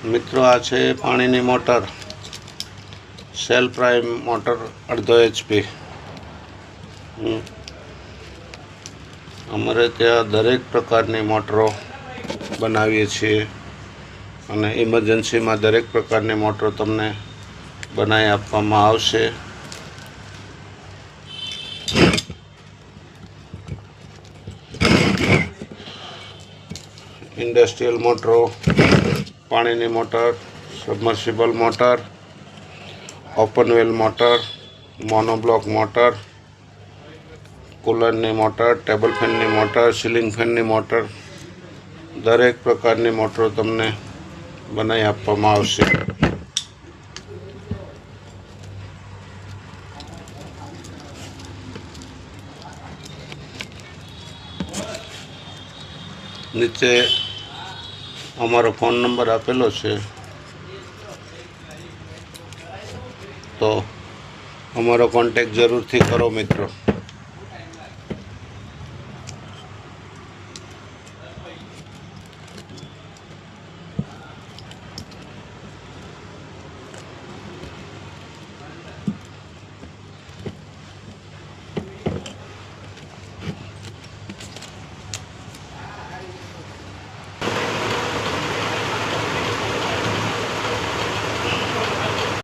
મિત્રો આ છે પાણીની motor, cell prime motor 1.5 HP। અમારે ત્યાં દરેક પ્રકારની મોટરો બનાવીએ છીએ અને ઇમરજન્સીમાં દરેક પ્રકારની મોટરો તમને બનાવી આપવામાં આવશે। ઇન્ડસ્ટ્રીયલ મોટરો, પાણીની motor, submersible motor, open well motor, monoblock motor, કુલરની મોટર, ટેબલ ફેનની મોટર, સીલિંગ ફેનની મોટર, દરેક પ્રકારની મોટરો તમને બનાવી આપવામાં આવશે। નીચે અમારો ફોન નંબર આપેલો છે, તો અમારો કોન્ટેક્ટ જરૂરથી કરો મિત્રો।